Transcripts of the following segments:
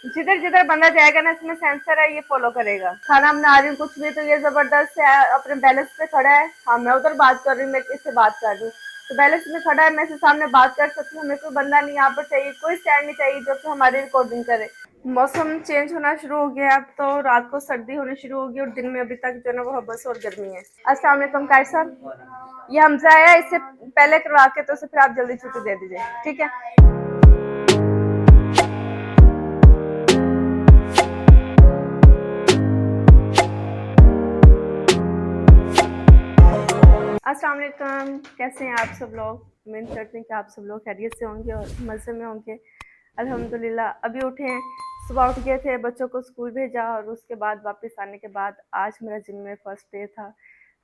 जिधर जिधर बंदा जाएगा ना, इसमें सेंसर है, ये फॉलो करेगा। खाना बना रही हूँ कुछ भी, तो ये जबरदस्त है, अपने बैलेंस पे खड़ा है। हाँ, मैं उधर बात कर रही हूँ, मैं इससे बात कर रही हूँ, तो बैलेंस में खड़ा है, मैं इसके सामने बात कर सकती हूँ। हमें कोई बंदा नहीं यहाँ पर चाहिए, कोई स्टैंड नहीं चाहिए जो कि हमारी रिकॉर्डिंग करे। मौसम चेंज होना शुरू हो गया है, अब तो रात को सर्दी होनी शुरू होगी और दिन में अभी तक जो है ना वो हबस और गर्मी है। अस्सलाम वालेकुम कायर साहब, ये हमजा है, इससे पहले करवा के तो फिर आप जल्दी छुट्टी दे दीजिए, ठीक है। अस्सलाम वालेकुम, कैसे हैं आप सब लोग? उम्मीद करते हैं कि आप सब लोग खैरियत से होंगे और मज़े में होंगे। अल्हम्दुलिल्लाह अभी उठे हैं, सुबह उठ गए थे, बच्चों को स्कूल भेजा और उसके बाद वापस आने के बाद आज मेरा जिम में फर्स्ट डे था,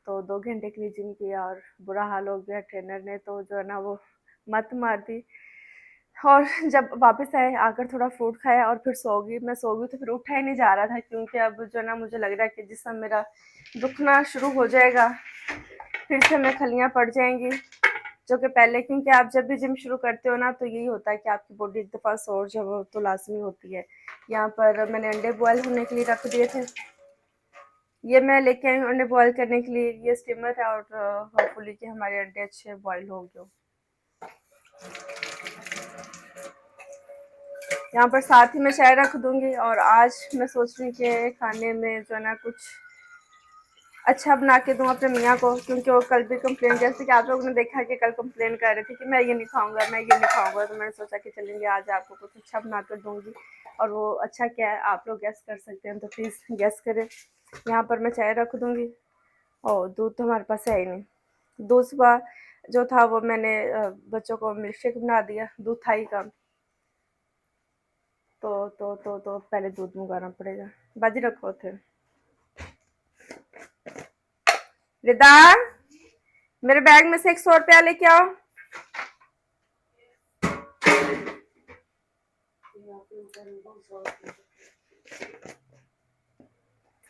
तो 2 घंटे के लिए जिम किया और बुरा हाल हो गया। ट्रेनर ने तो जो है ना वो मत मार दी और जब वापस आए आकर थोड़ा फ्रूट खाया और फिर सो गई। मैं सो गई तो फिर उठा ही नहीं जा रहा था, क्योंकि अब जो है ना मुझे लग रहा है कि जिस्म मेरा दुखना शुरू हो जाएगा, फिर से मैं खलियाँ पड़ जाएंगी, जो कि पहले, क्योंकि आप जब भी जिम शुरू करते हो ना तो यही होता है कि आपकी बॉडी एक दफ़ा सो जो वो तो लाजमी होती है। यहाँ पर मैंने अंडे बॉयल होने के लिए रख दिए थे, ये मैं लेके आई हूँ अंडे बॉयल करने के लिए। ये स्टीमर है और होपफुली कि हमारे अंडे अच्छे बॉयल हो गए। यहाँ पर साथ ही मैं चाय रख दूंगी और आज मैं सोच रही हूँ कि खाने में जो है ना कुछ अच्छा बना के दूँ अपने मियाँ को, क्योंकि वो कल भी कंप्लेन, जैसे कि आप लोगों ने देखा कि कल कंप्लेन कर रहे थे कि मैं ये नहीं खाऊंगा, मैं ये नहीं खाऊंगा, तो मैंने सोचा कि चलेंगे आज आपको कुछ अच्छा बना कर दूंगी। और वो अच्छा क्या है आप लोग गैस कर सकते हैं, तो प्लीज़ गैस करें। यहाँ पर मैं चाय रख दूंगी और दूध तो हमारे पास है ही नहीं। दूध सुबह जो था वो मैंने बच्चों को मिल्क शेक बना दिया, दूध था ही कम, तो पहले दूध मंगाना पड़ेगा। बाजी रखो थे रिदा, मेरे बैग में से 100 रुपया लेके आओ।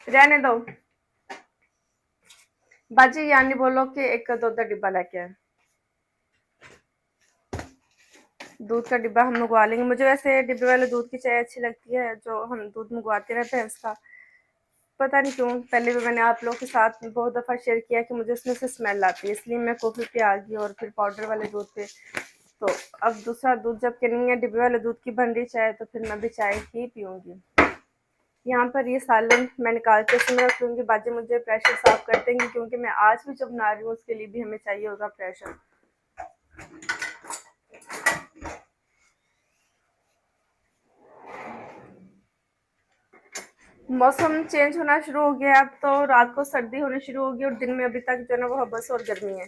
रहने दो बाजी, यानी बोलो कि एक दूध का डिब्बा लेके आए। दूध का डिब्बा हम मंगवा लेंगे। मुझे वैसे डिब्बे वाले दूध की चाय अच्छी लगती है, जो हम दूध मंगवाते रहते हैं उसका। पता नहीं क्यों, पहले भी मैंने आप लोगों के साथ बहुत दफ़ा शेयर किया कि मुझे उसमें से स्मेल आती है, इसलिए मैं कॉफ़ी पे आ गई और फिर पाउडर वाले दूध पे। तो अब दूसरा दूध जब कि नहीं है, डिब्बे वाले दूध की बन रही चाय, तो फिर मैं भी चाय ही पीऊँगी। यहाँ पर ये सालन मैं निकाल के इसमें रख लूँगी। बाजी मुझे प्रेशर साफ़ कर देंगी, क्योंकि मैं आज भी जो बना रही हूँ उसके लिए भी हमें चाहिए होगा प्रेशर। मौसम चेंज होना शुरू हो गया है, अब तो रात को सर्दी होनी शुरू होगी और दिन में अभी तक जो है ना वो हबस और गर्मी है।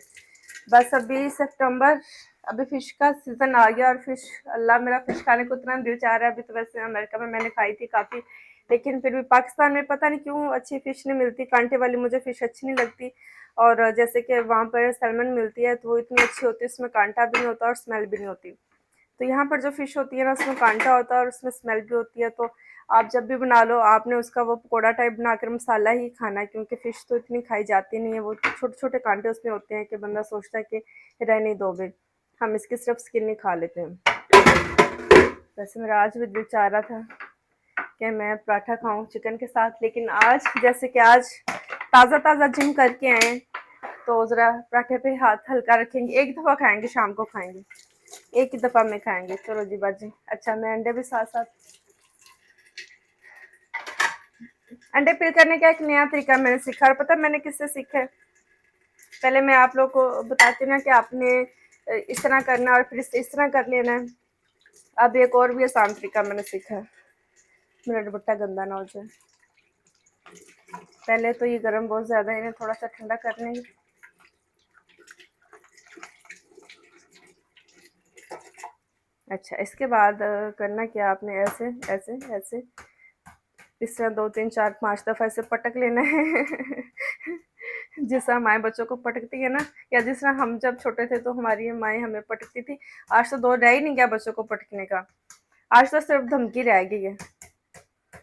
बस अभी सितंबर, अभी फ़िश का सीज़न आ गया और फ़िश, अल्लाह मेरा फ़िश खाने को इतना दिल चाह रहा है। अभी तो वैसे अमेरिका में मैंने खाई थी काफ़ी, लेकिन फिर भी पाकिस्तान में पता नहीं क्यों अच्छी फ़िश नहीं मिलती, कांटे वाली मुझे फ़िश अच्छी नहीं लगती। और जैसे कि वहाँ पर सैल्मन मिलती है तो वो इतनी अच्छी होती है, उसमें कांटा भी नहीं होता और स्मेल भी नहीं होती। तो यहाँ पर जो फ़िश होती है ना उसमें कांटा होता है और उसमें स्मेल भी होती है। तो आप जब भी बना लो, आपने उसका वो पकौड़ा टाइप बनाकर मसाला ही खाना है, क्योंकि फ़िश तो इतनी खाई जाती नहीं है, वो छोटे छोटे कांटे उसमें होते हैं कि बंदा सोचता है कि रहने दो बे, हम इसकी सिर्फ स्किन ही खा लेते हैं। वैसे मेरा आज भी दिल चाह रहा था कि मैं पराठा खाऊं चिकन के साथ, लेकिन आज जैसे कि आज ताज़ा ताज़ा जिम करके आए हैं, तो ज़रा पराठे पे हाथ हल्का रखेंगे, एक दफ़ा खाएंगे, शाम को खाएंगे, एक ही दफ़ा में खाएंगे। चलो जी बाजी। अच्छा, मैं अंडे भी साथ साथ, अंडे पील करने का एक नया तरीका मैंने सीखा, और पता मैंने किससे सीखा है? पहले मैं आप लोग को बताती ना कि आपने इस तरह करना और फिर इस तरह कर लेना है। अब एक और भी आसान तरीका मैंने सीखा है, मेरा दुपट्टा गंदा ना हो जाए। पहले तो ये गर्म बहुत ज़्यादा है, इन्हें थोड़ा सा ठंडा कर लेंगे। अच्छा, इसके बाद करना क्या, आपने ऐसे ऐसे ऐसे इस तरह 2 3 4 5 दफ़ा ऐसे पटक लेना है जिस तरह माएँ बच्चों को पटकती है ना, या जिस तरह हम जब छोटे थे तो हमारी माएँ हमें पटकती थी। आज तो दौर रह ही नहीं गया बच्चों को पटकने का, आज तो सिर्फ धमकी रह गई है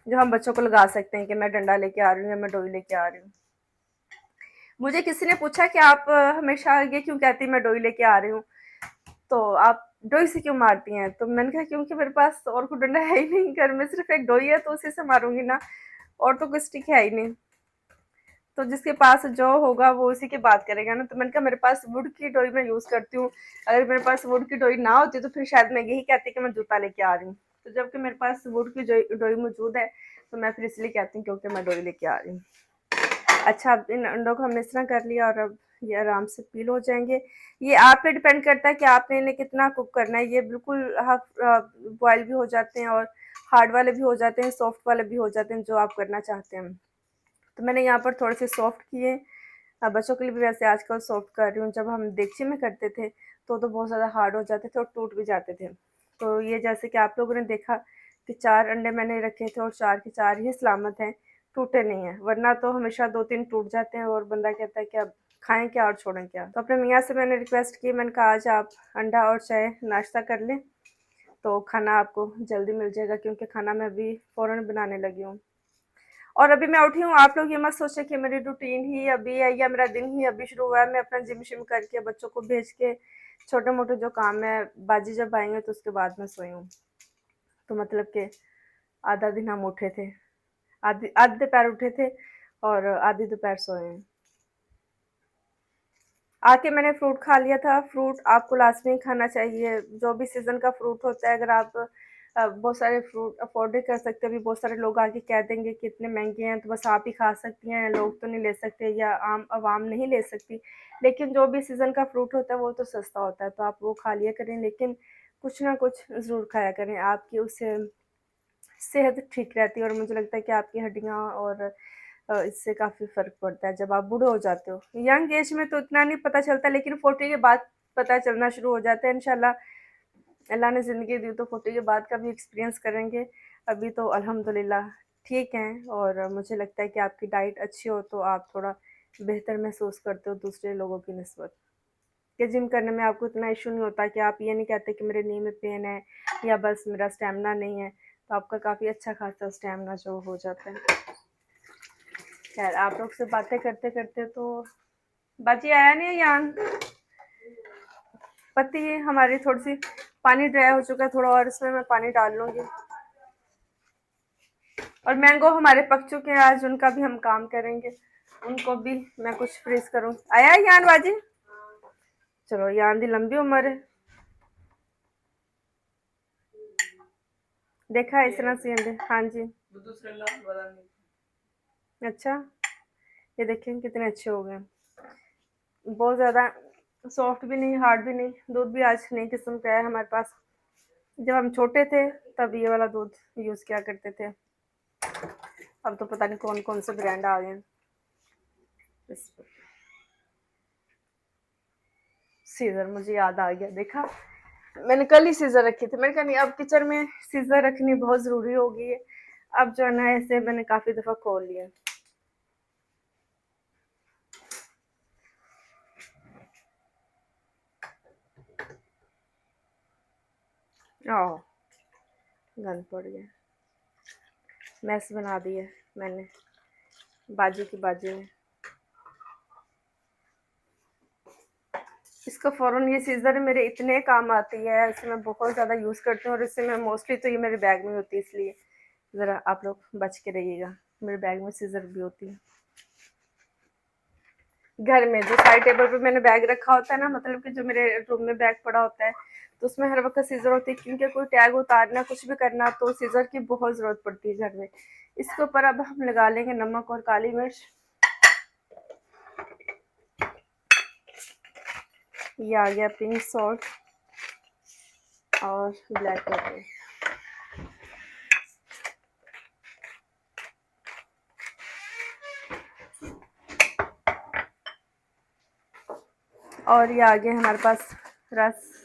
जो हम बच्चों को लगा सकते हैं कि मैं डंडा लेके आ रही हूँ या मैं डोई लेके आ रही हूँ। मुझे किसी ने पूछा कि आप हमेशा ये क्यों कहती मैं डोई लेके आ रही हूँ, तो आप डोई से क्यों मारती हैं? तो मैंने कहा क्योंकि मेरे पास और कोई डंडा है ही नहीं, घर में सिर्फ एक डोई है तो उसी से मारूंगी ना, और तो कोई स्टिक है ही नहीं। तो जिसके पास जो होगा वो उसी की बात करेगा ना। तो मैंने कहा मेरे पास वुड की डोई मैं यूज करती हूँ, अगर मेरे पास वुड की डोई ना होती तो फिर शायद मैं यही कहती कि मैं जूता लेके आ रही हूँ। तो जबकि मेरे पास वुड की डोई मौजूद है, तो मैं फिर इसलिए कहती हूँ क्योंकि मैं डोई लेके आ रही हूँ। अच्छा, अब इन अंडों को हमने इस तरह कर लिया, और अब ये आराम से पील हो जाएंगे। ये आप पे डिपेंड करता है कि आपने इन्हें कितना कुक करना है। ये बिल्कुल हाफ बॉयल भी हो जाते हैं, और हार्ड वाले भी हो जाते हैं, सॉफ्ट वाले भी हो जाते हैं, जो आप करना चाहते हैं। तो मैंने यहाँ पर थोड़े से सॉफ्ट किए। बच्चों के लिए भी वैसे आजकल सॉफ्ट कर रही हूँ। जब हम देगची में करते थे तो बहुत ज़्यादा हार्ड हो जाते थे और टूट भी जाते थे। तो ये जैसे कि आप लोगों ने देखा कि 4 अंडे मैंने रखे थे और 4 के 4 ही सलामत हैं, टूटे नहीं हैं। वरना तो हमेशा 2-3 टूट जाते हैं और बंदा कहता है कि अब खाएँ क्या और छोड़ें क्या। तो अपने मियाँ से मैंने रिक्वेस्ट की, मैंने कहा आज आप अंडा और चाय नाश्ता कर लें, तो खाना आपको जल्दी मिल जाएगा, क्योंकि खाना मैं अभी फ़ौरन बनाने लगी हूँ। और अभी मैं उठी हूँ। आप लोग ये मत सोचें कि मेरी रूटीन ही अभी है या मेरा दिन ही अभी शुरू हुआ है। मैं अपना जिम शिम करके बच्चों को भेज के छोटे मोटे जो काम है, बाजी जब आएंगे तो उसके बाद मैं सोई हूँ। तो मतलब कि आधा दिन हम उठे थे, आधी आधे दोपहर उठे थे और आधी दोपहर सोए हैं। आके मैंने फ्रूट खा लिया था। फ्रूट आपको लास्ट में ही खाना चाहिए, जो भी सीज़न का फ्रूट होता है। अगर आप बहुत सारे फ्रूट अफोर्ड नहीं कर सकते, अभी बहुत सारे लोग आके कह देंगे कि इतने महंगे हैं तो बस आप ही खा सकती हैं, लोग तो नहीं ले सकते या आम आवाम नहीं ले सकती। लेकिन जो भी सीज़न का फ्रूट होता है वो तो सस्ता होता है, तो आप वो खा लिया करें, लेकिन कुछ ना कुछ ज़रूर खाया करें। आपकी उससे सेहत ठीक रहती है, और मुझे लगता है कि आपकी हड्डियाँ और इससे काफ़ी फ़र्क पड़ता है जब आप बूढ़े हो जाते हो। यंग एज में तो इतना नहीं पता चलता, लेकिन 40 के बाद पता चलना शुरू हो जाता है। इंशाल्लाह अल्लाह ने ज़िंदगी दी तो 40 के बाद का भी एक्सपीरियंस करेंगे। अभी तो अल्हम्दुलिल्लाह ठीक हैं, और मुझे लगता है कि आपकी डाइट अच्छी हो तो आप थोड़ा बेहतर महसूस करते हो दूसरे लोगों की निस्बत। कि जिम करने में आपको इतना इशू नहीं होता कि आप ये नहीं कहते कि मेरे नी में पेन है या बस मेरा स्टेमिना नहीं है। तो आपका काफ़ी अच्छा खासा स्टेमिना जो हो जाता है। खैर, आप लोग से बातें करते करते तो बाजी आया नहीं है यान। पत्ती हमारी थोड़ी सी पानी ड्राई हो चुका है थोड़ा, और इसमें मैं पानी डाल लूँगी। और मैंगो हमारे पक चुके हैं, आज उनका भी हम काम करेंगे। उनको भी मैं कुछ फ्रीज करूँ। आया है यान बाजी? चलो, यान दी लंबी उम्र है। देखा है इस तरह से अंडे? हाँ जी। अच्छा, ये देखें कितने अच्छे हो गए। बहुत ज़्यादा सॉफ्ट भी नहीं, हार्ड भी नहीं। दूध भी आज नई किस्म का है हमारे पास। जब हम छोटे थे तब ये वाला दूध यूज़ किया करते थे। अब तो पता नहीं कौन कौन से ब्रांड आ गए हैं। सीजर मुझे याद आ गया, देखा मैंने कल ही सीजर रखी थी। मैंने कहा नहीं, अब किचन में सीजर रखनी बहुत ज़रूरी हो गई है। अब जो है ना, ऐसे मैंने काफ़ी दफ़ा खोल लिया। ओह, गंद पड़ गया, मैस बना दी है मैंने बाजी की बाजी में। इसका फ़ौरन ये सीज़र मेरे इतने काम आती है, इसे मैं बहुत ज़्यादा यूज़ करती हूँ, और इससे मैं मोस्टली तो ये मेरे बैग में होती है, इसलिए ज़रा आप लोग बच के रहिएगा। मेरे बैग में सीज़र भी होती है। घर में जो साइड टेबल पे मैंने बैग रखा होता है ना, मतलब कि जो मेरे रूम में बैग पड़ा होता है, तो उसमें हर वक्त सीज़र होती है, क्योंकि कोई टैग उतारना कुछ भी करना तो सीज़र की बहुत ज़रूरत पड़ती है घर में। इसके ऊपर अब हम लगा लेंगे नमक और काली मिर्च। ये आ गया पिंक सॉल्ट और ब्लैक पेपर। और ये आ गया हमारे पास रस।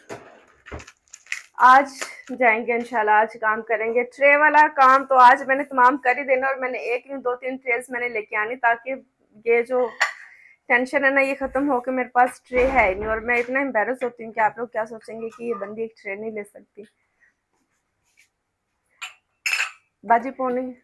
आज जाएंगे इंशाल्लाह, आज काम करेंगे। ट्रे वाला काम तो आज मैंने तमाम कर ही देना, और मैंने एक नहीं 2-3 ट्रेस मैंने लेके आनी, ताकि ये जो टेंशन है ना ये ख़त्म हो के मेरे पास ट्रे है ही नहीं। और मैं इतना एम्बेरस होती हूँ कि आप लोग क्या सोचेंगे कि ये बंदी एक ट्रे नहीं ले सकती। बाजी पौनी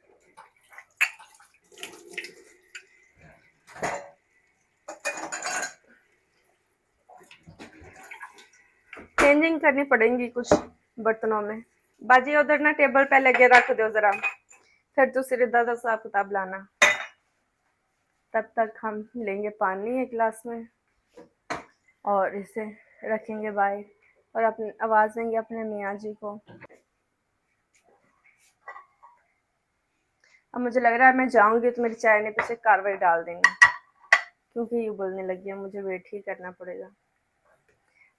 चेंजिंग करनी पड़ेगी कुछ बर्तनों में। बाजी उधर ना टेबल पे लगे रख दो जरा, फिर दूसरे दादा हिसाब किताब लाना। तब तक हम लेंगे पानी एक गिलास में और इसे रखेंगे बाहर और अपनी आवाज़ देंगे अपने मियाँ जी को। अब मुझे लग रहा है मैं जाऊंगी तो मेरी चाय ने पीछे कार्रवाई डाल देंगे, क्योंकि ये बोलने लगी है, मुझे वेट ही करना पड़ेगा।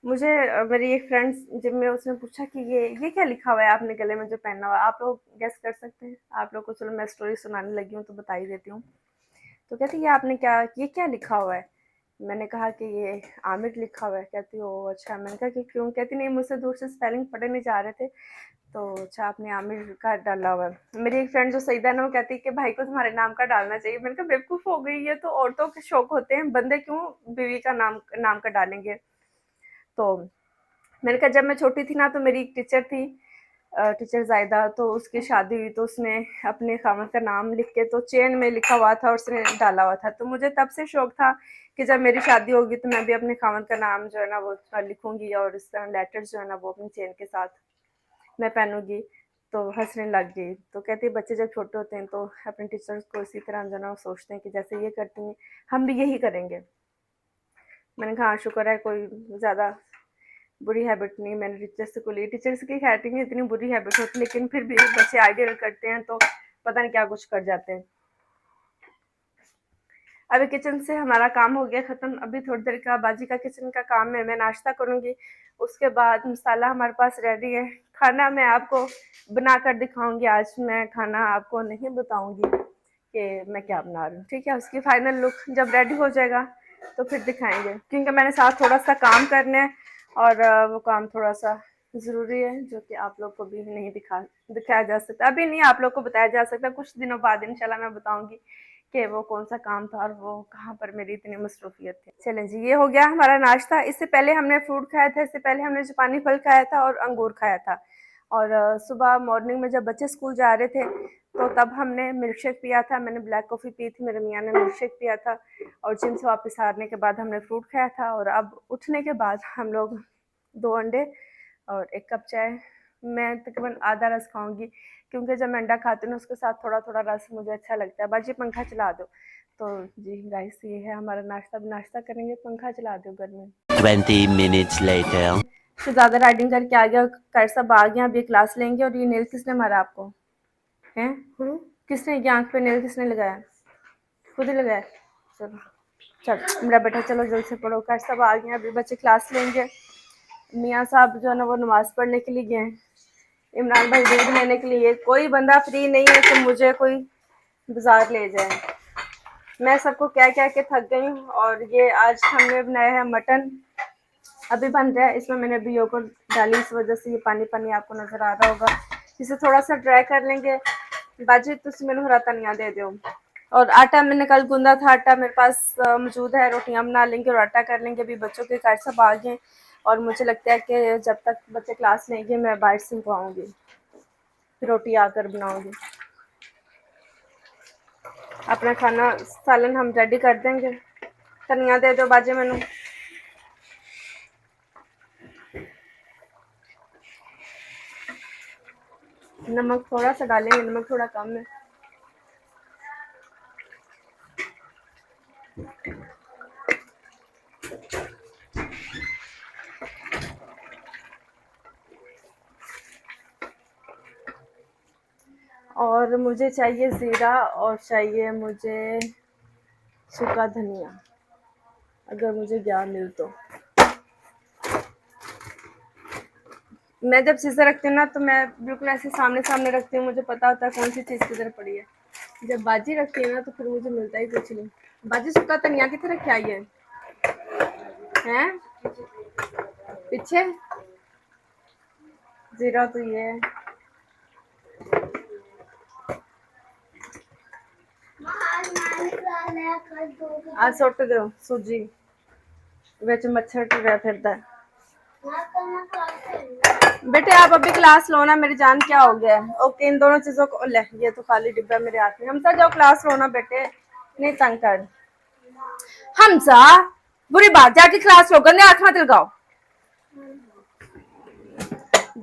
मुझे मेरी एक फ्रेंड जब मैं उसने पूछा कि ये क्या लिखा हुआ है आपने गले में जो पहना हुआ है, आप लोग गेस कर सकते हैं? आप लोग को चलो मैं स्टोरी सुनाने लगी हूँ तो बता ही देती हूँ। तो कहती ये आपने ये क्या लिखा हुआ है? मैंने कहा कि ये आमिर लिखा हुआ है। कहती ओ अच्छा। मैंने कहा कि क्यों? कहती नहीं, मुझसे दूर से स्पेलिंग पढ़े नहीं जा रहे थे तो अच्छा आपने आमिर का डाला हुआ है। मेरी एक फ्रेंड जो सईदा है ना, वो कहती है कि भाई को तुम्हारे नाम का डालना चाहिए। मैंने कहा बेवकूफ़ हो गई है, तो औरतों के शौक होते हैं, बंदे क्यों बीवी का नाम का डालेंगे? तो मैंने कहा जब मैं छोटी थी ना तो मेरी एक टीचर थी, टीचर जायदा, तो उसकी शादी हुई तो उसने अपने खामद का नाम लिख के तो चेन में लिखा हुआ था और उसने डाला हुआ था। तो मुझे तब से शौक था कि जब मेरी शादी होगी तो मैं भी अपने खामद का नाम जो है ना वो लिखूंगी और इस तरह लेटर्स जो है ना वो अपनी चेन के साथ मैं पहनूंगी। तो हंसने लग गई। तो कहती है बच्चे जब छोटे होते हैं तो अपने टीचर्स को इसी तरह जो है ना वो सोचते हैं कि जैसे ये करती हैं हम भी यही करेंगे। मैंने कहा हाँ शुक्र है कोई ज़्यादा बुरी हैबिट नहीं मैंने टीचर्स को ली। टीचर्स की खैर नहीं इतनी बुरी हैबिट होती, लेकिन फिर भी बच्चे आइडियल करते हैं तो पता नहीं क्या कुछ कर जाते हैं। अभी किचन से हमारा काम हो गया ख़त्म। अभी थोड़ी देर का बाजी का किचन का काम है, मैं नाश्ता करूँगी, उसके बाद मसाला हमारे पास रेडी है। खाना मैं आपको बना कर दिखाऊँगी। आज मैं खाना आपको नहीं बताऊँगी कि मैं क्या बना रही हूँ, ठीक है? उसकी फाइनल लुक जब रेडी हो जाएगा तो फिर दिखाएंगे, क्योंकि मैंने साथ थोड़ा सा काम करना है और वो काम थोड़ा सा ज़रूरी है जो कि आप लोग को भी नहीं दिखाया जा सकता। अभी नहीं आप लोग को बताया जा सकता, कुछ दिनों बाद इंशाल्लाह मैं बताऊँगी कि वो कौन सा काम था और वो कहाँ पर मेरी इतनी मसरूफियत थी। चलें जी, ये हो गया हमारा नाश्ता। इससे पहले हमने फ्रूट खाया था, इससे पहले हमने जापानी फल खाया था और अंगूर खाया था। और सुबह मॉर्निंग में जब बच्चे स्कूल जा रहे थे तो तब हमने मिल्क शेक पिया था। मैंने ब्लैक कॉफ़ी पी थी, मेरे मियाँ ने मिल्क शेक पिया था और जिम से वापस आने के बाद हमने फ्रूट खाया था। और अब उठने के बाद हम लोग 2 अंडे और 1 कप चाय। मैं तकरीबन आधा रस खाऊंगी, क्योंकि जब मैं अंडा खाती हूँ उसके साथ थोड़ा थोड़ा रस मुझे अच्छा लगता है। बाजी पंखा चला दो। तो जी गाइस, ये है हमारा नाश्ता। नाश्ता करेंगे, पंखा चला दो घर में। 20 minutes later. तो ज़्यादा राइडिंग करके आ गया, कर सब आ गया, अभी क्लास लेंगे। और ये नेल किसने मारा आपको हैं? किसने ये आँख पे नेल किसने लगाया? खुद ही लगाया? चलो चल मेरा बेटा, चलो जल्द से पढ़ो। कर सब आ गए, अभी बच्चे क्लास लेंगे। मियाँ साहब जो है ना वो नमाज़ पढ़ने के लिए गए हैं, इमरान भाई दूध लेने के लिए। कोई बंदा फ्री नहीं है कि मुझे कोई बाजार ले जाए। मैं सबको कह के थक गई हूँ। और ये आज हमने बनाया है मटन, अभी बन रहा है। इसमें मैंने अभी योगर्ट डाली, इस वजह से ये पानी पानी आपको नज़र आ रहा होगा। इसे थोड़ा सा ड्राई कर लेंगे। बाजी तुम मैंने हरा धनिया दे दो। और आटा मैंने कल गूंदा था, आटा मेरे पास मौजूद है। रोटियां बना लेंगे और आटा कर लेंगे। अभी बच्चों के घर सब आ गए और मुझे लगता है कि जब तक बच्चे क्लास लेंगे मैं बाहर से मंगवाऊँगी, रोटी आकर बनाऊँगी। अपना खाना सालन हम रेडी कर देंगे। धनिया दे दो बाजी मैनू। नमक थोड़ा सा डालेंगे, नमक थोड़ा कम है। और मुझे चाहिए ज़ीरा और चाहिए मुझे सूखा धनिया, अगर मुझे ज्ञान मिल तो। मैं जब सीज़र रखती हूँ ना तो मैं बिल्कुल ऐसे सामने सामने रखती हूँ, मुझे पता होता है कौन सी चीज़ किधर पड़ी है। जब बाजी रखती है ना तो फिर मुझे मिलता ही कुछ नहीं। बाजी सूखा धनिया कितने रखे आई है पीछे? ज़ीरा तो ये है। आज सुट दो सूजी विच मच्छर टुरिया फिरदा है। बेटे आप अभी क्लास लो ना, मेरी जान क्या हो गया है? ओके, इन दोनों चीजों को ले, ये तो खाली डिब्बा मेरे हाथ में। हमसा जाओ क्लास लो ना बेटे, नहीं तंग कर। हमसा बुरी बात, जाके क्लास लो, गंदे हाथ मत लगाओ।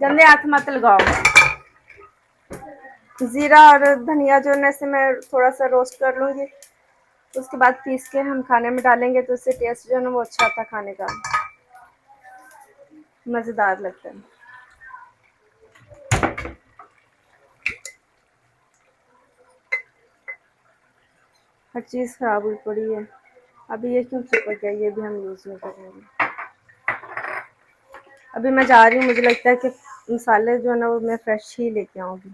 जल्दी हाथ मत लगाओ। जीरा और धनिया जो है इसे मैं थोड़ा सा रोस्ट कर लूँगी, उसके बाद पीस के हम खाने में डालेंगे तो उससे टेस्ट जो है ना वो अच्छा आता है, खाने का मज़ेदार लगता है। हर चीज़ ख़राब हुई पड़ी है, अभी ये क्यों चिपक गया, ये भी हम यूज़ नहीं करेंगे। अभी मैं जा रही हूँ, मुझे लगता है कि मसाले जो है ना वो मैं फ्रेश ही लेके आऊँगी,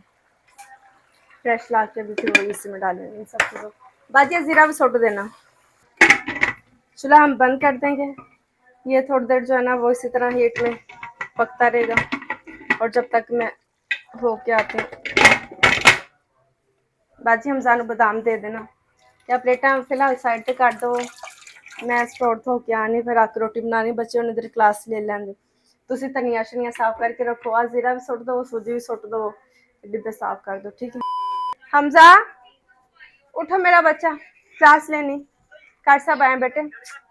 फ्रेश ला के अभी फिर वही इसमें डालेंगे इन सब चीज़ों। बाजी ज़ीरा भी सोट देना। चूल्हा हम बंद कर देंगे, ये थोड़ी देर जो है ना वो इसी तरह हीट में पकता रहेगा, और जब तक मैं हो के आते हैं। बाजी हम जानू बादाम दे देना, या प्लेटा फिलहाल साइड पे काट दो, मैं स्टोर तो होके आनी फिर आके रोटी बनानी, बच्चे उन्हें इधर क्लास ले लेंगे। तुसी धनिया शनिया साफ करके रखो, आज जीरा भी सुट दो, सूजी भी सुट दो, डिब्बे साफ कर दो, ठीक है। हमजा उठो मेरा बच्चा, क्लास लेनी। कार साहब आए बेटे,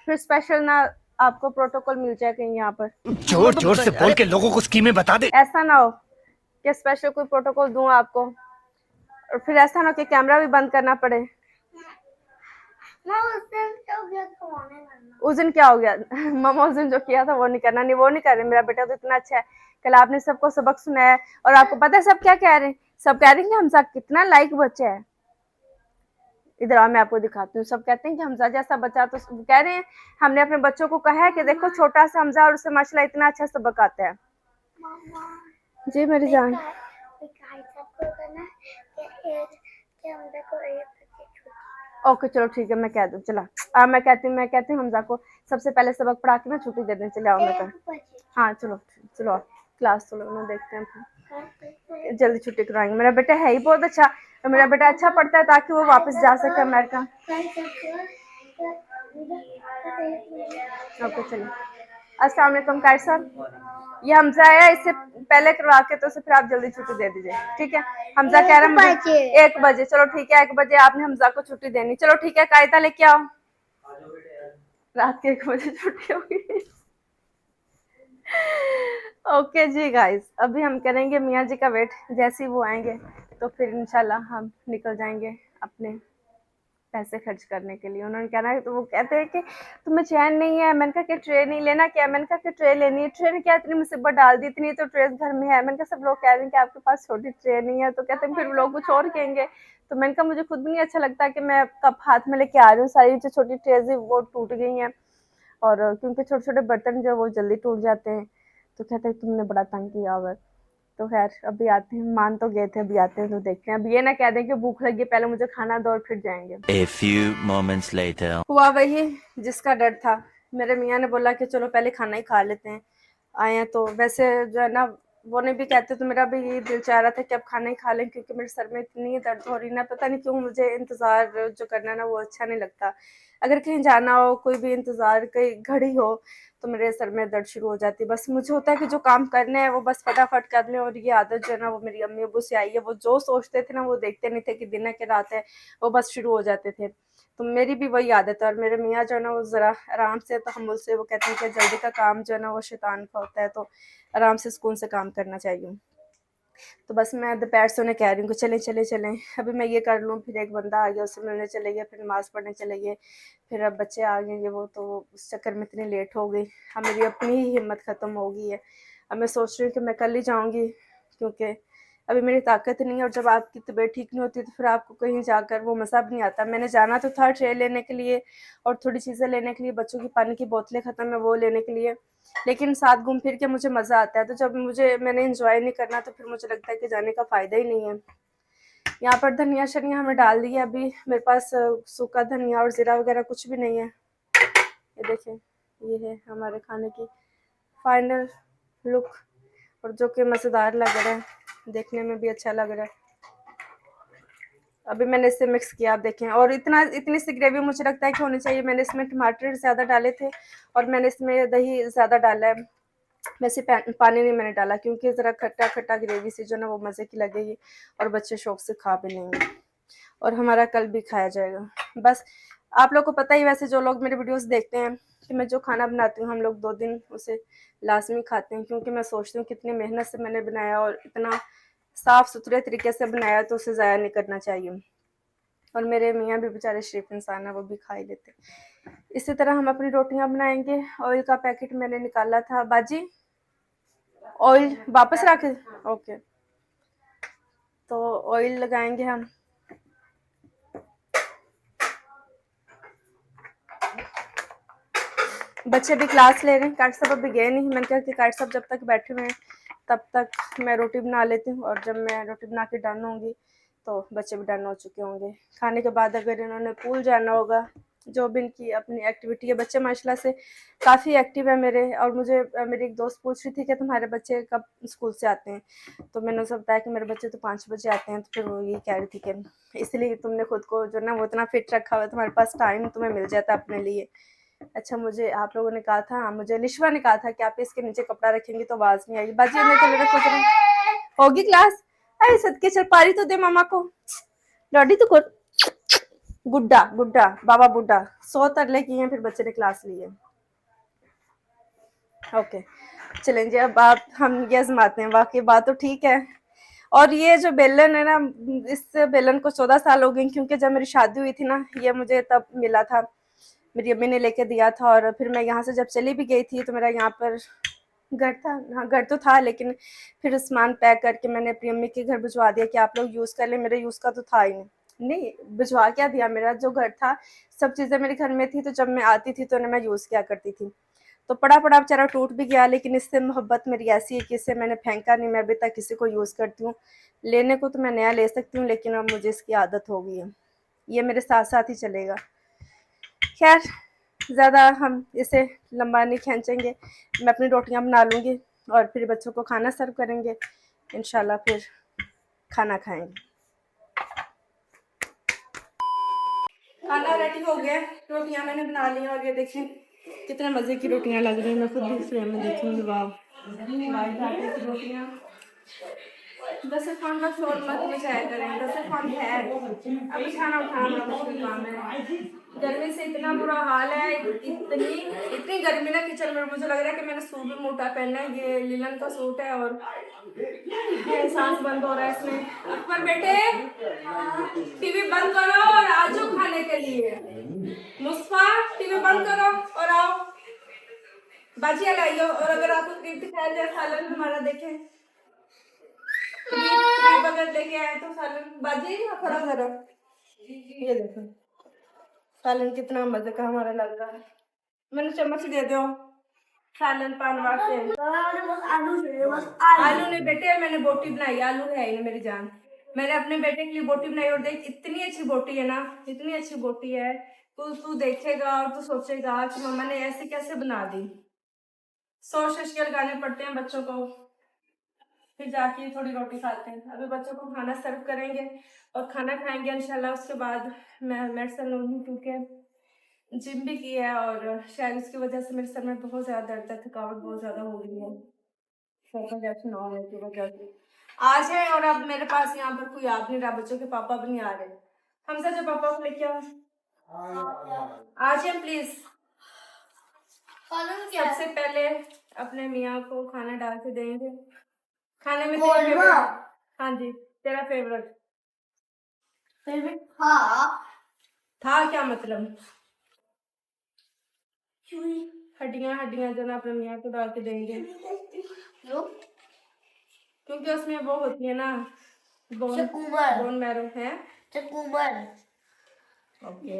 फिर स्पेशल ना आपको प्रोटोकॉल मिल जाए कहीं यहाँ पर। जोर जोर से बोल के लोगों को स्कीमें बता दे। ऐसा ना हो कि स्पेशल कोई प्रोटोकॉल दूं आपको और फिर ऐसा ना हो कि कैमरा भी बंद करना पड़े। उस दिन क्या हो गया मामा, उस दिन जो किया था वो नहीं करना, नहीं वो नहीं कर रहे, मेरा बेटा तो इतना अच्छा है। कल आपने सबको सबक सुनाया और आपको पता है सब क्या कह रहे हैं, सब कह रहे हैं कि हमजा कितना लाइक बच्चा है। इधर आओ मैं आपको दिखाती हूँ, सब कहते हैं कि हमजा जैसा बच्चा, तो कह रहे हैं हमने अपने बच्चों को कहा है कि देखो छोटा सा हमजा और उसे माशाल्लाह इतना अच्छा सबक आता है। जी मेरी जान, ओके चलो ठीक है, मैं कह दूँ, चला मैं कहती हूँ हमजा को सबसे पहले सबक पढ़ा के ना छुट्टी दे दें, चले आओ मैं कर। हाँ चलो चलो आओ, क्लास चलो ना देखते हैं, जल्दी छुट्टी करवाएंगे। मेरा बेटा है ही बहुत अच्छा, तो मेरा बेटा अच्छा पढ़ता है ताकि वो वापस जा सके अमेरिका। ओके चलिए, अस्सलाम वालेकुम कार साहब, ये हमजा आया, इससे पहले करवा के तो फिर आप जल्दी छुट्टी दे दीजिए, ठीक है। हमजा कह रहा है मुझे 1 बजे, चलो ठीक है 1 बजे आपने हमजा को छुट्टी देनी, चलो ठीक है कायदा लेके आओ। रात के 1 बजे छुट्टी होगी। ओके जी गाइस, अभी हम करेंगे मियाँ जी का वेट, जैसे ही वो आएंगे तो फिर इंशाल्लाह हम निकल जाएंगे अपने पैसे खर्च करने के लिए। उन्होंने कहना है, तो वो कहते हैं कि तुम्हें चैन नहीं है, मैंने कहा कि ट्रे नहीं लेना क्या, मैंने कहा कि ट्रे लेनी है, ट्रे ने क्या इतनी मुसीबत डाल दी, इतनी तो ट्रेस घर में है। मैंने कहा सब लोग कह रहे हैं कि आपके पास छोटी ट्रे नहीं है, तो कहते हैं फिर लोग कुछ और कहेंगे। तो मैंने कहा मुझे खुद भी नहीं अच्छा लगता कि मैं कप हाथ में लेके आ रही हूँ, सारी जो छोटी ट्रेज है वो टूट गई हैं, और क्योंकि छोटे छोटे बर्तन जो वो जल्दी टूट जाते हैं, तो कहते हैं तुमने बड़ा तंग किया हुआ। तो खैर अभी आते हैं, मान तो गए थे, अभी आते हैं तो देखते हैं। अब ये ना कह दें कि भूख लगी पहले मुझे खाना दो और फिर जाएंगे। A few moments later. हुआ वही जिसका डर था, मेरे मियाँ ने बोला कि चलो पहले खाना ही खा लेते हैं, आए हैं तो। वैसे जो है ना वो नहीं भी कहते तो मेरा भी ये दिल चाह रहा था कि अब खाना ही खा लें, क्योंकि मेरे सर में इतनी दर्द हो रही ना, पता नहीं क्यों मुझे इंतज़ार जो करना ना वो अच्छा नहीं लगता। अगर कहीं जाना हो, कोई भी इंतज़ार कहीं घड़ी हो, तो मेरे सर में दर्द शुरू हो जाती है। बस मुझे होता है कि जो काम करने हैं वो बस फटाफट कर लें, और ये आदत जो है ना वो मेरी अम्मी अब्बू से आई है, वो जो सोचते थे ना वो देखते नहीं थे कि दिन है कि रात है, वो बस शुरू हो जाते थे। तो मेरी भी वही आदत है, और मेरे मियाँ जो है ना वो ज़रा आराम से तहम्मुल से, वो कहते हैं कि जल्दी का काम जो है ना वो शैतान का होता है, तो आराम से सुकून से काम करना चाहिए। तो बस मैं दोपहर से उन्हें कह रही हूँ कि चलें चलें चलें, अभी मैं ये कर लूँ, फिर एक बंदा आ गया उससे मिलने चले गए, फिर नमाज़ पढ़ने चले गए, फिर अब बच्चे आ गए वो, तो उस चक्कर में इतनी लेट हो गई। अब मेरी अपनी ही हिम्मत ख़त्म हो गई है, अब मैं सोच रही हूँ कि मैं कल ही जाऊँगी, क्योंकि अभी मेरी ताकत नहीं है, और जब आपकी तबीयत ठीक नहीं होती तो फिर आपको कहीं जाकर वो मज़ा भी नहीं आता। मैंने जाना तो था ट्रे लेने के लिए और थोड़ी चीज़ें लेने के लिए, बच्चों की पानी की बोतलें ख़त्म है वो लेने के लिए, लेकिन साथ घूम फिर के मुझे मज़ा आता है। तो जब मैंने एंजॉय नहीं करना तो फिर मुझे लगता है कि जाने का फ़ायदा ही नहीं है। यहाँ पर धनिया शनिया हमें डाल दिया, अभी मेरे पास सूखा धनिया और ज़ीरा वगैरह कुछ भी नहीं है। ये देखें, ये है हमारे खाने की फाइनल लुक, और जो कि मज़ेदार लग रहा है, देखने में भी अच्छा लग रहा है। अभी मैंने इसे मिक्स किया, आप देखें, और इतनी सी ग्रेवी मुझे लगता है कि होनी चाहिए। मैंने इसमें टमाटर ज़्यादा डाले थे और मैंने इसमें दही ज़्यादा डाला है, वैसे पानी नहीं मैंने डाला, क्योंकि ज़रा खट्टा खट्टा ग्रेवी से जो ना वो मज़े की लगेगी, और बच्चे शौक से खा भी लेंगे, और हमारा कल भी खाया जाएगा। बस आप लोग को पता ही, वैसे जो लोग मेरे वीडियोस देखते हैं कि मैं जो खाना बनाती हूँ हम लोग 2 दिन उसे लाज़मी खाते हैं, क्योंकि मैं सोचती हूँ कितनी मेहनत से मैंने बनाया और इतना साफ़-सुथरे तरीके से बनाया तो उसे ज़ाया नहीं करना चाहिए। और मेरे मियाँ भी बेचारे शरीफ इंसान हैं, वो भी खा ही लेते हैं। इसी तरह हम अपनी रोटियाँ बनाएँगे। ऑयल का पैकेट मैंने निकाला था। बाजी, ऑयल वापस रख? ओके। तो ऑयल लगाएँगे हम। बच्चे भी क्लास ले रहे हैं, काट साहब अभी गए नहीं। मैंने कहा कि काट साहब जब तक बैठे हुए हैं तब तक मैं रोटी बना लेती हूँ, और जब मैं रोटी बना के डन होंगी तो बच्चे भी डन हो चुके होंगे। खाने के बाद अगर इन्होंने पूल जाना होगा, जो भी इनकी अपनी एक्टिविटी है, बच्चे माशाल्लाह से काफ़ी एक्टिव है मेरे। और मुझे मेरी एक दोस्त पूछ रही थी कि तुम्हारे बच्चे कब स्कूल से आते हैं, तो मैंने उसे बताया कि मेरे बच्चे तो 5 बजे आते हैं। तो फिर वो ये कह रही थी कि इसलिए तुमने खुद को जो ना वो इतना फिट रखा हुआ है, तुम्हारे पास टाइम तुम्हें मिल जाता है अपने लिए। अच्छा, मुझे आप लोगों ने कहा था, हाँ मुझे लिशवा ने कहा था कि आप इसके नीचे कपड़ा रखेंगी तो आवाज़ नहीं आएगी। बाजी होने के लिए रखो जरा। होगी क्लास? अरे सदके चल, पारी तो दे मामा को। डॉडी तो कर। गुड्डा गुड्डा बाबा बुड्ढा 100 तरले किए हैं, फिर बच्चे ने क्लास ली है। ओके, चलें जी, अब आप हम ये आजमाते हैं। वाकई बात तो ठीक है। और ये जो बेलन है ना, इस बेलन को 14 साल हो गए, क्योंकि जब मेरी शादी हुई थी ना, ये मुझे तब मिला था, मेरी अम्मी ने लेके दिया था। और फिर मैं यहाँ से जब चली भी गई थी तो मेरा यहाँ पर घर था, हाँ घर तो था, लेकिन फिर सामान पैक करके मैंने अपनी अम्मी के घर भिजवा दिया कि आप लोग यूज़ कर लें। मेरे यूज़ का तो था ही नहीं, भिजवा क्या दिया। मेरा जो घर था सब चीज़ें मेरे घर में थी, तो जब मैं आती थी तो उन्हें मैं यूज़ किया करती थी। तो पड़ा पड़ा बेचारा टूट भी गया, लेकिन इससे मोहब्बत मेरी ऐसी है कि इसे मैंने फेंका नहीं, मैं अभी तक किसी को यूज़ करती हूँ। लेने को तो मैं नया ले सकती हूँ, लेकिन अब मुझे इसकी आदत हो गई है, ये मेरे साथ साथ ही चलेगा। खैर, ज़्यादा हम इसे लंबा नहीं खींचेंगे। मैं अपनी रोटियां बना लूँगी और फिर बच्चों को खाना सर्व करेंगे, इंशाल्लाह फिर खाना खाएंगे। खाना रेडी हो गया, रोटियां मैंने बना ली और ये देखें कितने मज़े की रोटियां लग रही हैं। मैं खुद भी फ्रेम में देखूँगी। वाह, वाइट आटे की रोटियां। दस्तरखान का शोर मत मचाया करें, दस्तरखान है, अब खाना उठाना बड़ा मुश्किल काम है। गर्मी से इतना बुरा हाल है, इतनी इतनी गर्मी ना किचन में मुझे लग रहा है कि मैंने सूट भी मोटा पहनना है। ये लिनन का सूट है और ये सांस बंद हो रहा है इसमें। अकबर बेटे, टीवी बंद करो और आ जाओ खाने के लिए। मुस्फा, टीवी बंद करो और आओ। बाजिया लाइयो, और अगर आपको क्रीम दिखाया जाए सालन हमारा देखें, क्रीम अगर लेके आए तो सालन। बाजी खड़ा करो, ये देखो सालन कितना मजे का हमारा लग रहा है। मैंने चम्मच दे दो सालन पान वास्ते। आलू ने बेटे मैंने बोटी बनाई, आलू है ही ना मेरी जान। मैंने अपने बेटे के लिए बोटी बनाई और देख इतनी अच्छी बोटी है ना, इतनी अच्छी बोटी है। तू देखेगा और तू सोचेगा कि मम्मा ने ऐसे कैसे बना दी। 100 शशके लगाने पड़ते हैं बच्चों को, फिर जाके थोड़ी रोटी खाते हैं। अभी बच्चों को खाना सर्व करेंगे और खाना खाएंगे इंशाल्लाह। उसके बाद मैं मेडिसिन लूँगी, क्योंकि जिम भी किया है और शायद उसकी वजह से मेरे सर में बहुत ज़्यादा दर्द है, थकावट बहुत ज़्यादा हो रही है फोकस ना होने की वजह से। आज है और अब मेरे पास यहाँ पर कोई आ नहीं रहा, बच्चों के पापा भी नहीं आ रहे। हमसे जो पापा को लेके आओ, आ जाए प्लीज। सबसे पहले अपने मियाँ को खाना डाल के देंगे। खाने में तेरा फेवरेट? हाँ जी, तेरा फेवरेट था क्या मतलब? हड्डियां हड्डियां जो ना अपने मियाँ को डाल के देंगे, क्योंकि उसमें वो होती है ना, बोन मैरो है। ओके,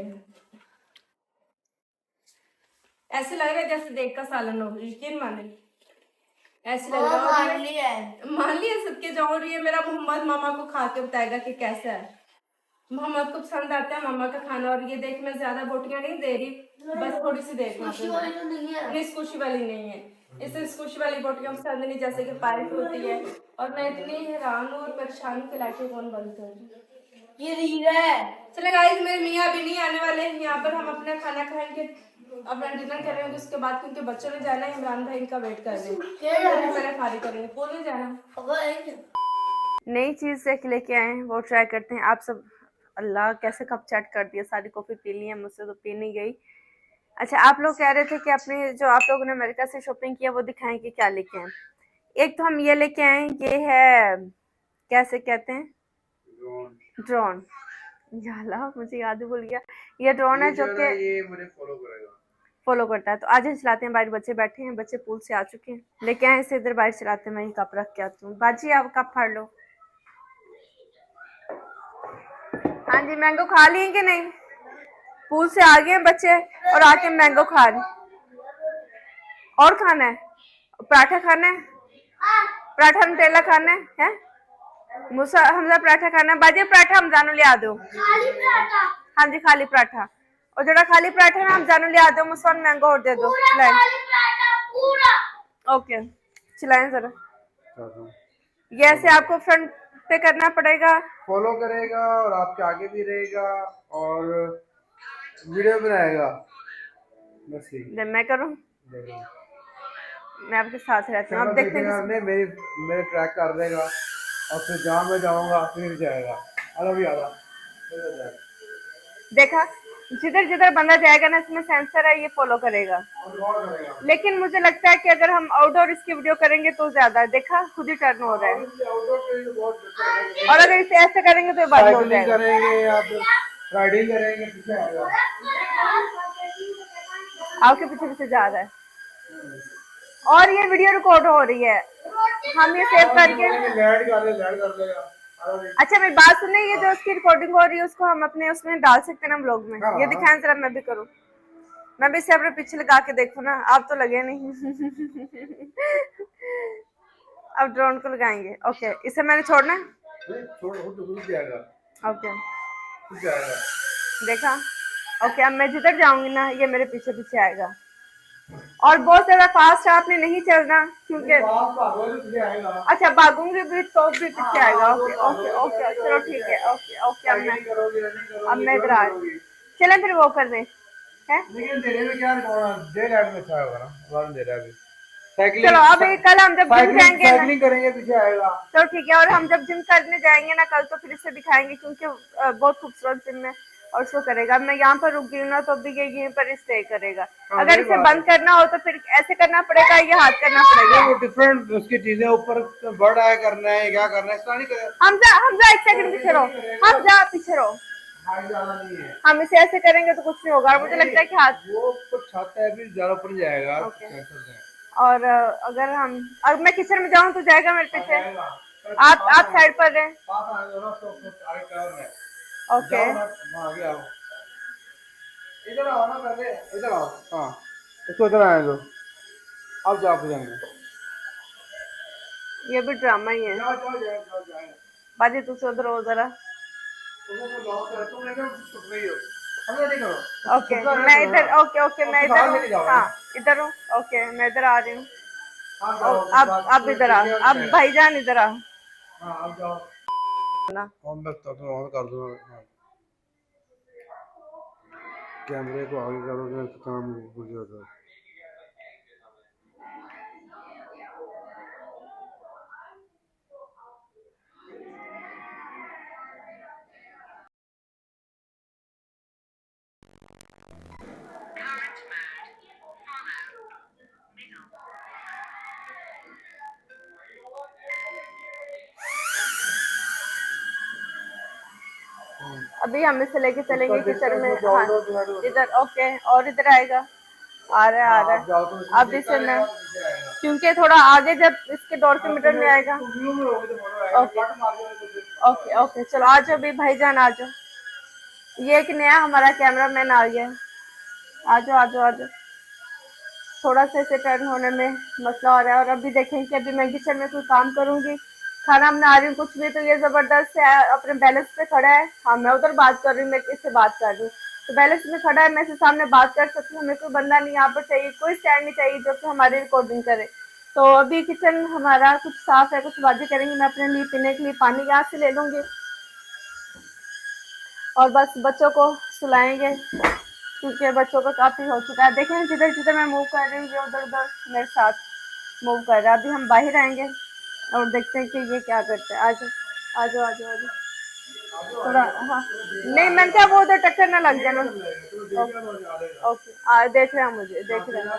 ऐसे लग रहा है जैसे देख का सालन हो, यकीन माने ऐसे लग रहा है। मान लिया सदके जाओ। और ये मेरा मोहम्मद मामा को खा के बताएगा कि कैसा है। मोहम्मद को पसंद आता है मामा का खाना। और ये देख मैं ज्यादा बोटियां नहीं दे रही, बस थोड़ी सी दे रही हूँ। नहीं स्कूशी वाली नहीं है, इसे स्कूशी वाली बोटियां पसंद नहीं, जैसे कि पाइप होती है। और मैं इतनी हैरान हूँ और परेशान हूँ कि लाइटें कौन बंद कर। ये रील है। चले गाइस, मेरे मियाँ अभी नहीं आने वाले हैं, यहाँ पर हम अपना खाना खाएंगे, अपना डिनर करेंगे उसके बाद, क्योंकि बच्चों ने जाना है। इमरान भाई इनका वेट कर रहे हैं, मेरा खाली करेंगे। कौन नहीं जाना? नई चीज़ एक लेके आए हैं, वो ट्राई करते हैं। आप सब, अल्लाह कैसे कप चैट कर दिया, सारी कॉफ़ी पी ली है मुझसे तो पी नहीं गई। अच्छा, आप लोग कह रहे थे कि अपने जो आप लोगों ने अमेरिका से शॉपिंग किया वो दिखाएं कि क्या लेके आए। एक तो हम ये लेके आए, ये है कैसे कहते हैं, ड्रोन। झाला, मुझे याद ही भूल गया। ये ड्रोन है जो कि ये मुझे फॉलो करेगा। फॉलो करता है। तो आज हम चलाते हैं, बाहर बच्चे बैठे हैं, बच्चे पूल से आ चुके हैं, लेके आए इसे इधर बाहर चलाते हैं। मैं ये कप रख के आती हूँ। बाजी आप कप फाड़ लो। हाँ जी, मैंगो खा लिए कि नहीं? पूल से आ गए हैं बच्चे और आके मैंगो खा रहे हैं। और खाना है? पराठा खाना है? पराठा नुटेला खाना है? मूसा हमजा पराठा खाना है? बाजी पराठा हमजानू लिया दो। हाँ जी, खाली पराठा। और जरा खाली पराठा ना हमजानू लिया दो। मुस्कान मैंगो और दे दो। ओके, चिल्लाएं जरा। ये ऐसे आपको फ्रंट पे करना पड़ेगा, फॉलो करेगा और आपके आगे भी रहेगा और वीडियो बनाएगा। बस यही। मैं करूँ? मैं आपके साथ रहती हूँ। अब देखते हैं आपने मेरे ट्रैक कर देगा और फिर जहाँ मैं जाऊँगा फिर जाएगा। आधा भी आधा देखा, जिधर जिधर बंदा जाएगा ना, इसमें सेंसर है, ये फॉलो करेगा। लेकिन मुझे लगता है कि अगर हम आउटडोर इसकी वीडियो करेंगे तो ज्यादा है। देखा, खुद ही टर्न हो रहा है। और अगर इसे ऐसे करेंगे तो बंद हो जाएगा। करेंगे या फिर राइडिंग करेंगे पीछे आएगा। आपके पीछे पीछे जा रहा है और ये वीडियो रिकॉर्ड हो रही है। हम ये सेव करके, लैंड कर लेगा। अच्छा मेरी बात सुने, ये जो उसकी रिकॉर्डिंग हो रही है उसको हम अपने उसमें डाल सकते हैं ना, ब्लॉग में? हाँ। ये दिखाएं जरा, मैं भी करूँ। मैं भी इसे अपने पीछे लगा के देखूँ ना। आप तो लगे नहीं। अब ड्रोन को लगाएंगे। ओके, इसे मैंने छोड़ना है। छोड़ तो जाएगा। ओके, जाएगा। देखा। ओके, अब मैं जिधर जाऊंगी ना, ये मेरे पीछे पीछे आएगा। और बहुत ज्यादा फास्ट आपने नहीं चलना, क्योंकि अच्छा भागूंगी भी तो भी पीछे आएगा। ओके ओके ओके, चलो ठीक है। ओके ओके, अब मैं इधर आ रही। चले फिर वो कर दे है। लेकिन तेरे में क्या डे लाइट में अच्छा होगा ना, वन दे रहा है अभी। चलो अब कल हम जब जिम जाएंगे ना, साइकिलिंग करेंगे पीछे आएगा। तो ठीक है। और हम जब जिम करने जाएंगे ना कल, तो फिर इसे दिखाएंगे, क्योंकि बहुत खूबसूरत जिम है और उसको करेगा। मैं यहाँ पर रुक गई हूँ ना, तो अभी ये यहीं पर स्टे करेगा। अगर इसे बंद करना हो तो फिर ऐसे करना पड़ेगा, ये हाथ करना पड़ेगा। वो डिफरेंट उसकी चीजें ऊपर बर्ड आया करना है, क्या करना है, इसका नहीं करेगा। हमजा एक सेकंड पीछे रहो। हमजा पीछे रहो। हाइट ज्यादा नहीं है। हम इसे ऐसे करेंगे तो कुछ नहीं होगा। और मुझे लगता है कि हाथ वो ऊपर छत है, अभी ज्यादा ऊपर जाएगा। और अगर मैं किचन में जाऊं तो जाएगा मेरे पीछे। आप साइड पर रहें। ओके, इधर आओ ना, पहले इधर आओ। हाँ, इसको इधर आए दो। अब जाओ जाएंगे। ये भी ड्रामा ही है। बाजी तू से उधर हो जरा। ओके, मैं इधर। ओके ओके, मैं इधर हूँ। हाँ, इधर हूँ। ओके, मैं इधर आ रही हूँ। अब इधर आ। अब भाईजान इधर आ ना। कर दो। कैमरे को आगे करोगे तो काम हो जाता है। अभी हम इसे लेके चलेंगे किचन में। हाँ, इधर। ओके, और इधर आएगा। आ रहा है। अब इसे मैं, क्योंकि थोड़ा आगे जब इसके डोर के मीटर में आएगा। ओके ओके ओके, चलो आ जाओ भी भाईजान, आ जाओ। ये एक नया हमारा कैमरा मैन आ गया। आ जाओ आ जाओ आ जाओ। थोड़ा सा इसे टर्न होने में मसला हो रहा है। और अभी देखें कि अभी मैं किचन में कोई काम करूंगी, खाना बना रही हूँ कुछ भी, तो ये जबरदस्त है, अपने बैलेंस पे खड़ा है। हाँ, मैं उधर बात कर रही हूँ, मैं इससे बात कर रही हूँ, तो बैलेंस में खड़ा है, मैं इसके सामने बात कर सकती हूँ। हमें कोई बंदा नहीं यहाँ पर चाहिए, कोई स्टैंड नहीं चाहिए जो कि हमारी रिकॉर्डिंग करे। तो अभी किचन हमारा कुछ साफ है, कुछ बातें करेंगे। मैं अपने लिए पीने के लिए पानी यहाँ से ले लूंगी और बस बच्चों को सुलाएंगे, क्योंकि बच्चों का काफी हो चुका है। देखें, जिधर जिधर मैं मूव कर रही हूँ, ये उधर उधर मेरे साथ मूव कर रहा है। अभी हम बाहर आएंगे और देखते हैं कि ये क्या करते हैं। आज आ जाओ आ जाओ आ जाओ। थोड़ा हाँ नहीं मैंने क्या वो उधर टक्कर ना लग जाना। ओके देख रहे हैं मुझे देख रहे हैं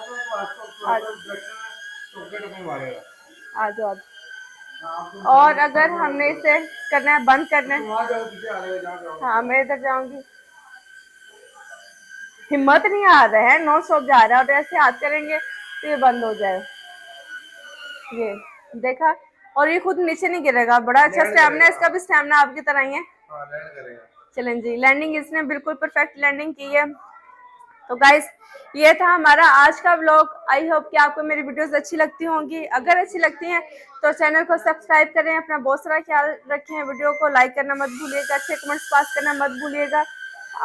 आ जाओ आ जाओ। और अगर हमने इसे करना है बंद करना है हाँ मैं इधर जाऊंगी हिम्मत नहीं आ रहा है नॉन स्टॉप जा रहा है और ऐसे हाथ करेंगे तो ये बंद हो जाए ये देखा और ये खुद नीचे नहीं गिरेगा बड़ा अच्छा स्टैमिना इसका भी स्टैमिना आपकी तरह ही है। चलें जी लैंडिंग इसने बिल्कुल परफेक्ट लैंडिंग की है। तो गाइस ये था हमारा आज का व्लॉग। आई होप कि आपको मेरी वीडियोस अच्छी लगती होंगी। अगर अच्छी लगती हैं तो चैनल को सब्सक्राइब करें। अपना बहुत सारा ख्याल रखें। वीडियो को लाइक करना मत भूलिएगा। अच्छे कमेंट्स पास करना मत भूलिएगा।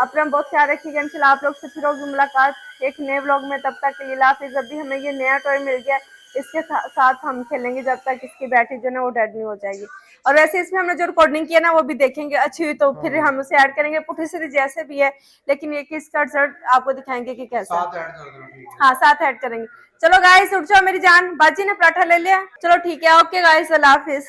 अपना बहुत ख्याल रखिएगा। इंशाल्लाह आप लोग से फिर होगी मुलाकात एक नए व्लॉग में। तब तक के लिए हाफिज़। अभी हमें ये नया टॉय मिल गया इसके साथ हम खेलेंगे जब तक इसकी बैटरी जो है वो डेड नहीं हो जाएगी। और वैसे इसमें हमने जो रिकॉर्डिंग किया ना वो भी देखेंगे अच्छी हुई तो फिर हम उसे ऐड करेंगे पुठी सीधी जैसे भी है लेकिन ये इसका रिजल्ट आपको दिखाएंगे कि कैसा हाँ साथ ऐड करेंगे। चलो गाइस उठ जाओ मेरी जान बाजी ने पराठा ले लिया। चलो ठीक है ओके गाइस अल्लाह हाफिज।